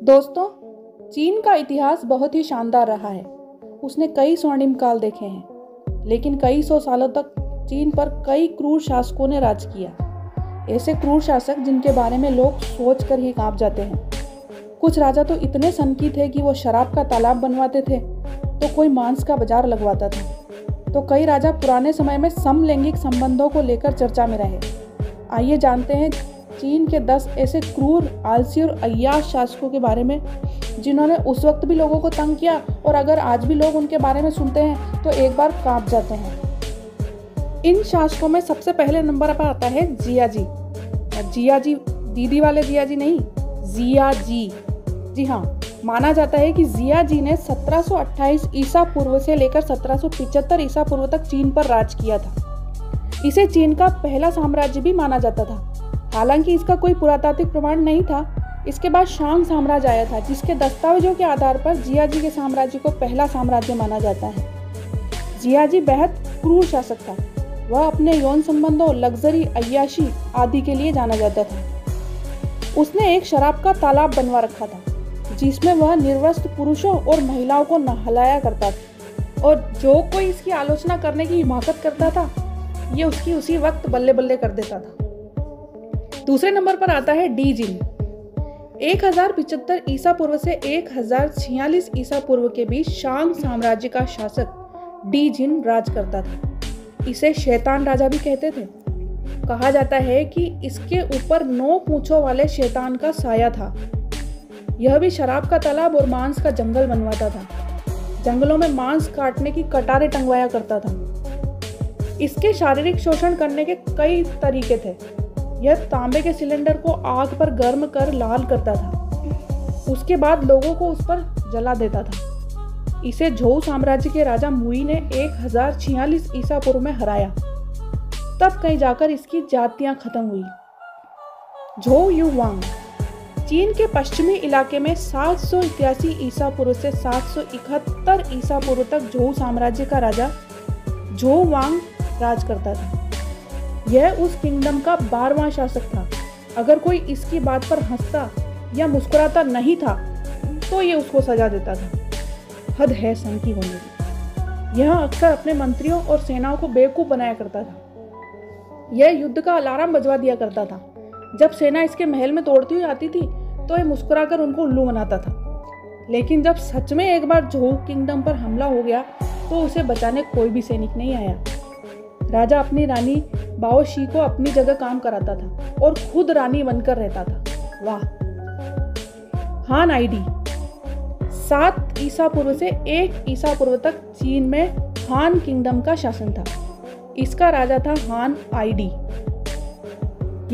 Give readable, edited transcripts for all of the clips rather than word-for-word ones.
दोस्तों, चीन का इतिहास बहुत ही शानदार रहा है। उसने कई स्वर्णिम काल देखे हैं, लेकिन कई सौ सालों तक चीन पर कई क्रूर शासकों ने राज किया। ऐसे क्रूर शासक जिनके बारे में लोग सोच कर ही कांप जाते हैं। कुछ राजा तो इतने सनकी थे कि वो शराब का तालाब बनवाते थे तो कोई मांस का बाजार लगवाता था। तो कई राजा पुराने समय में समलैंगिक संबंधों को लेकर चर्चा में रहे। आइए जानते हैं चीन के 10 ऐसे क्रूर, आलसी और अय्याश शासकों के बारे में जिन्होंने उस वक्त भी लोगों को तंग किया और अगर आज भी लोग उनके बारे में सुनते हैं तो एक बार कांप जाते हैं। इन शासकों में सबसे पहले नंबर पर आता है जियाजी। जियाजी दीदी वाले जियाजी नहीं, जियाजी। जी हाँ, माना जाता है कि जियाजी ने 1728 ईसा पूर्व से लेकर 1775 ईसा पूर्व तक चीन पर राज किया था। इसे चीन का पहला साम्राज्य भी माना जाता था। हालांकि इसका कोई पुरातात्विक प्रमाण नहीं था। इसके बाद शांग साम्राज्य आया था, जिसके दस्तावेजों के आधार पर जियाजी के साम्राज्य को पहला साम्राज्य माना जाता है। जियाजी बेहद क्रूर शासक था। वह अपने यौन संबंधों, लग्जरी, अय्याशी आदि के लिए जाना जाता था। उसने एक शराब का तालाब बनवा रखा था, जिसमें वह निर्वस्त्र पुरुषों और महिलाओं को नहलाया करता था, और जो कोई इसकी आलोचना करने की हिमाकत करता था, ये उसकी उसी वक्त बल्ले बल्ले कर देता था। दूसरे नंबर पर आता है डी जिन। 1075 ईसा पूर्व से 1046 ईसा पूर्व के बीच शांग साम्राज्य का शासक डी जिन राज करता था। इसे शैतान राजा भी कहते थे। कहा जाता है कि इसके ऊपर 9 पूंछों वाले शैतान का साया था। यह भी शराब का तालाब और मांस का जंगल बनवाता था। जंगलों में मांस काटने की कटारें टंगवाया करता था। इसके शारीरिक शोषण करने के कई तरीके थे। यह तांबे के सिलेंडर को आग पर गर्म कर लाल करता था। उसके बाद लोगों को उस पर जला देता था। इसे झोउ साम्राज्य के राजा मुई ने 1046 ईसा पूर्व में हराया। तब कहीं जाकर इसकी जातियां खत्म हुई। झोउ युवांग चीन के पश्चिमी इलाके में 781 ईसा पूर्व से 771 ईसा पूर्व तक झोउ साम्राज्य का राजा झोउ वांग राज करता था। यह उस किंगडम का 12वां शासक था। अगर कोई इसकी बात पर हंसता या मुस्कुराता नहीं था तो ये उसको सजा देता था। हद है सनकी होने की। यह अक्सर अपने मंत्रियों और सेनाओं को बेवकूफ बनाया करता था। यह युद्ध का अलार्म बजवा दिया करता था। जब सेना इसके महल में तोड़ती हुई आती थी तो यह मुस्कुराकर उनको उल्लू बनाता था। लेकिन जब सच में एक बार झोउ किंगडम पर हमला हो गया तो उसे बचाने कोई भी सैनिक नहीं आया। राजा अपनी रानी बाओशी को अपनी जगह काम कराता था और खुद रानी बनकर रहता था। वाह। हान आईडी 7 ईसा पूर्व से 1 ईसा पूर्व तक चीन में हान किंगडम का शासन था। इसका राजा था हान आईडी।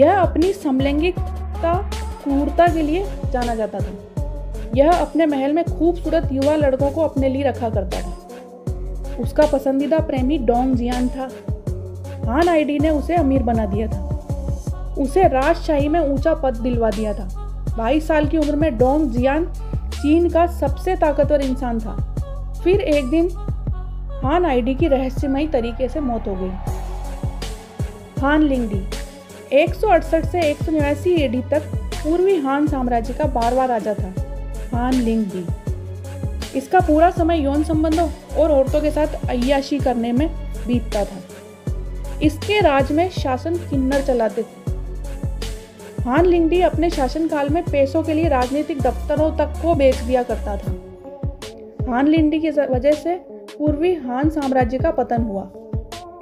यह अपनी समलैंगिकता, क्रूरता के लिए जाना जाता था। यह अपने महल में खूबसूरत युवा लड़कों को अपने लिए रखा करता था। उसका पसंदीदा प्रेमी डोंग जियान था। हान आईडी ने उसे अमीर बना दिया था। उसे राजशाही में ऊंचा पद दिलवा दिया था। 22 साल की उम्र में डोंग जियान चीन का सबसे ताकतवर इंसान था। फिर एक दिन हान आईडी की रहस्यमयी तरीके से मौत हो गई। हान लिंगडी 168 से 189 एडी तक पूर्वी हान साम्राज्य का 12वां राजा था। हान लिंगडी। इसका पूरा समय यौन संबंधों और औरतों के साथ अय्याशी करने में बीतता था। इसके राज में शासन किन्नर चलाते थे। हान लिंगडी अपने शासनकाल में पैसों के लिए राजनीतिक दफ्तरों तक को बेच दिया करता था। हान लिंगडी की वजह से पूर्वी हान साम्राज्य का पतन हुआ।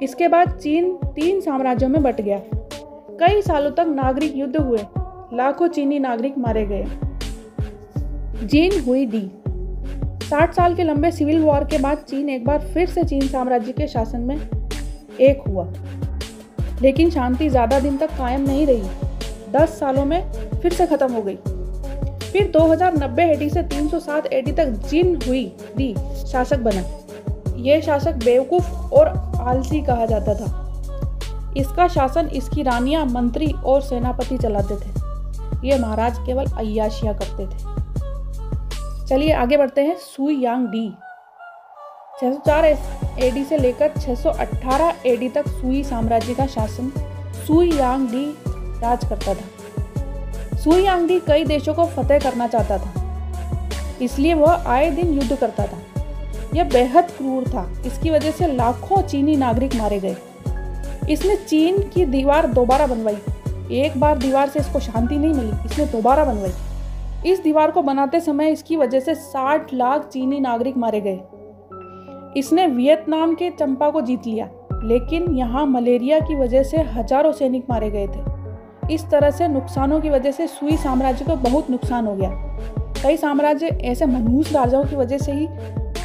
इसके बाद चीन 3 साम्राज्यों में बट गया। कई सालों तक नागरिक युद्ध हुए। लाखों चीनी नागरिक मारे गए। जीन हुई डी 60 साल के लंबे सिविल वॉर के बाद चीन एक बार फिर से चीन साम्राज्य के शासन में एक हुआ, लेकिन शांति ज्यादा दिन तक कायम नहीं रही। 10 सालों में फिर से खत्म हो गई। फिर 2090 एडी से 307 एडी तक जिन हुई डी शासक बना। यह शासक बेवकूफ और आलसी कहा जाता था। इसका शासन इसकी रानियां, मंत्री और सेनापति चलाते थे। ये महाराज केवल अय्याशियां करते थे। चलिए आगे बढ़ते हैं। सुई यांग डी 604 एडी से लेकर 618 एडी तक सुई साम्राज्य का शासन सुई यांग डी राज करता था। सुई यांग डी कई देशों को फतेह करना चाहता था। इसलिए वह आए दिन युद्ध करता था। यह बेहद क्रूर था। इसकी वजह से लाखों चीनी नागरिक मारे गए। इसने चीन की दीवार दोबारा बनवाई। एक बार दीवार से इसको शांति नहीं मिली, इसने दोबारा बनवाई। इस दीवार को बनाते समय इसकी वजह से 60 लाख चीनी नागरिक मारे गए। इसने वियतनाम के चंपा को जीत लिया, लेकिन यहाँ मलेरिया की वजह से हजारों सैनिक मारे गए थे। इस तरह से नुकसानों की वजह से सुई साम्राज्य को बहुत नुकसान हो गया। कई साम्राज्य ऐसे मनहूस राजाओं की वजह से ही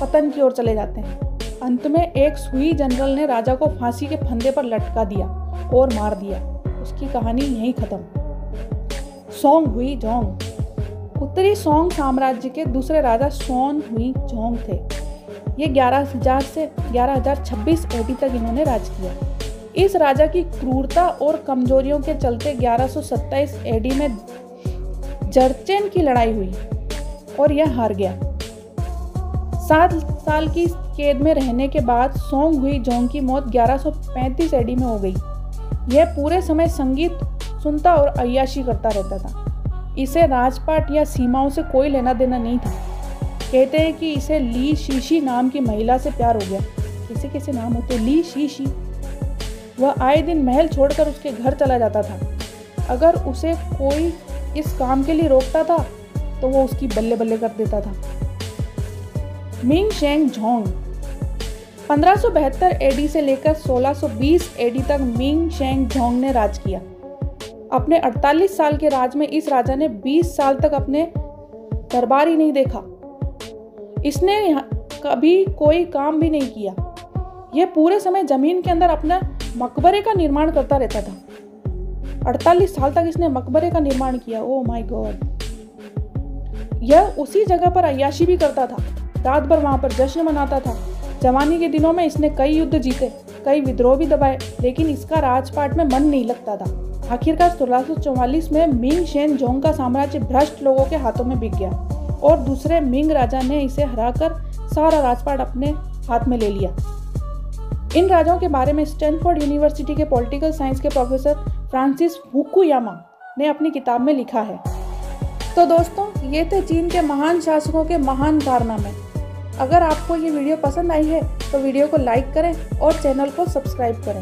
पतन की ओर चले जाते हैं। अंत में एक सुई जनरल ने राजा को फांसी के फंदे पर लटका दिया और मार दिया। उसकी कहानी यहीं खत्म। सोंग हुई जोंग उत्तरी सोंग साम्राज्य के दूसरे राजा सोन हुई जोंग थे। ये 11,000 से 11,026 एडी तक इन्होंने राज किया। इस राजा की क्रूरता और कमजोरियों के चलते 1127 एडी में जरचेन की लड़ाई हुई और यह हार गया। 7 साल की कैद में रहने के बाद सोंग हुई जोंग की मौत 1135 एडी में हो गई। यह पूरे समय संगीत सुनता और अय्याशी करता रहता था। इसे राजपाट या सीमाओं से कोई लेना देना नहीं था। कहते हैं कि इसे ली शीशी नाम की महिला से प्यार हो गया। कैसे कैसे नाम होते, ली शीशी। वह आए दिन महल छोड़कर उसके घर चला जाता था। अगर उसे कोई इस काम के लिए रोकता था तो वो उसकी बल्ले बल्ले कर देता था। मिंग शेंग जोंग 1572 एडी से लेकर 1620 एडी तक मिंग शेंग जोंग ने राज किया। अपने 48 साल के राज में इस राजा ने 20 साल तक अपने दरबार ही नहीं देखा। इसने कभी कोई काम भी नहीं किया। यह पूरे समय जमीन के अंदर अपना मकबरे का निर्माण करता रहता था। 48 साल तक इसने मकबरे का निर्माण किया। Oh my God. यह उसी जगह पर अय्याशी भी करता था। रात भर वहां पर जश्न मनाता था। जवानी के दिनों में इसने कई युद्ध जीते, कई विद्रोह भी दबाए, लेकिन इसका राजपाट में मन नहीं लगता था। आखिरकार 1644 में मिंग शेन जोंग का साम्राज्य भ्रष्ट लोगों के हाथों में बिक गया और दूसरे मिंग राजा ने इसे हराकर सारा राजपाट अपने हाथ में ले लिया। इन राजाओं के बारे में स्टैनफोर्ड यूनिवर्सिटी के पॉलिटिकल साइंस के प्रोफेसर फ्रांसिस फुकुयामा ने अपनी किताब में लिखा है। तो दोस्तों, ये थे चीन के महान शासकों के महान कारनामे। अगर आपको ये वीडियो पसंद आई है तो वीडियो को लाइक करें और चैनल को सब्सक्राइब करें।